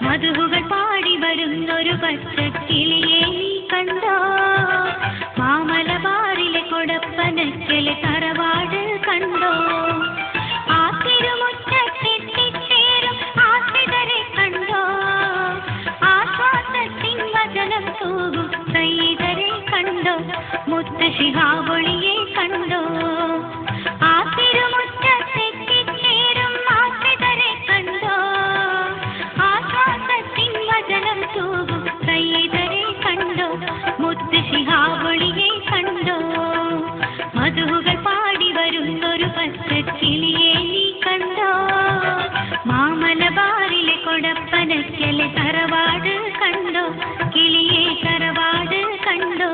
മധുകൾ പാടി വരുന്നൊരു പച്ചക്കിളിയെ നീ കണ്ടോ? മാമലബാറിലെ കൊടപ്പനക്കലെ തറവാട് കണ്ടോ? ആ തിരുമുറ്റത്തെത്തിച്ചേരും ആശ്രിതരെ കണ്ടോ? ആശ്വാസത്തിൻ വചനം തൂകും സയ്യിദരെ കണ്ടോ? മുത്തശ്ശിഹാവൊളിയെ കണ്ടോ? ആ തിരുമുറ്റത്തെത്തിച്ചേരും ആശ്രിതരെ കണ്ടോ? ആശ്വാസത്തിൻ വചനം തൂകും സയ്യിദരെ കണ്ടോ? മുത്തശ്ശിഹാവൊളിയെ കണ്ടോ? മധുകൾ പാടി വരുന്നൊരു പച്ചക്കിളിയെ നീ കണ്ടോ? മാമലബാറിലെ കൊടപ്പനക്കലെ തറവാട് കണ്ടോ? കിളിയെ തറവാട് കണ്ടോ?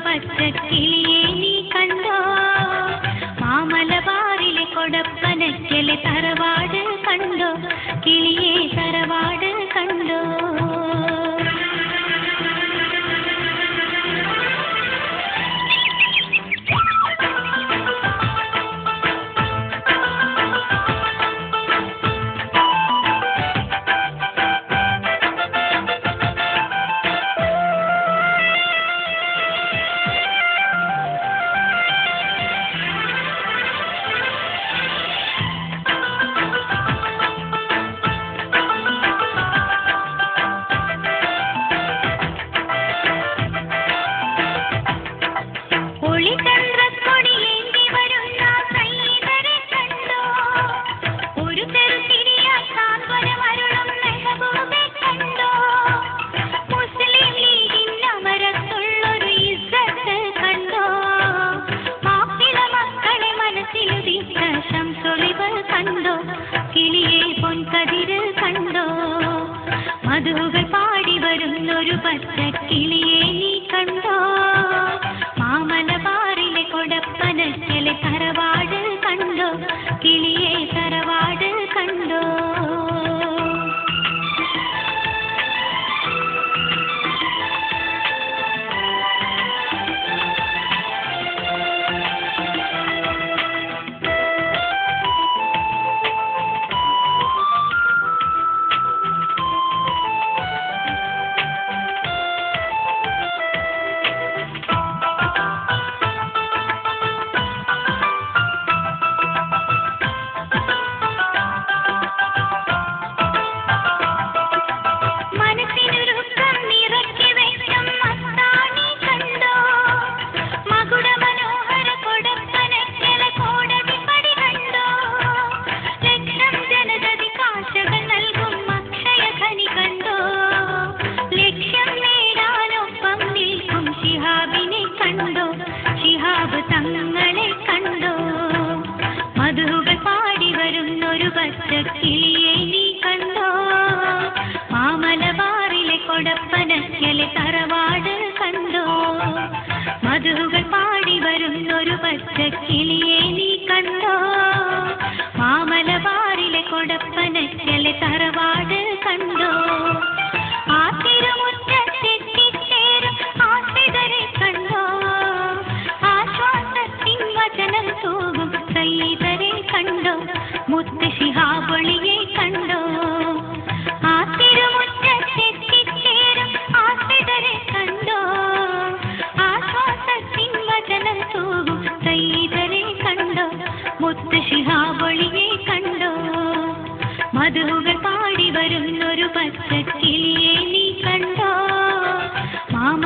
പച്ചക്കിളിയെ നീ കണ്ടോ? മാമലബാറിലെ കൊടപ്പനക്കലെ തറവാട് കണ്ടോ? കിളിയെ തറവാട് കണ്ടോ? മധുകൾ പാടി വരുന്നൊരു പച്ചക്കിളിയെ നീ കണ്ടോ? മാമലബാറിലെ കൊടപ്പനക്കലെ തറവാട് കണ്ടോ? കിളിയെ തറവാട് കണ്ടോ?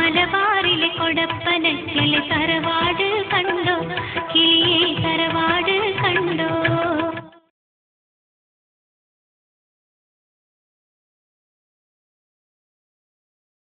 മലബാറിലെ കൊടപ്പനക്കിലെ തറ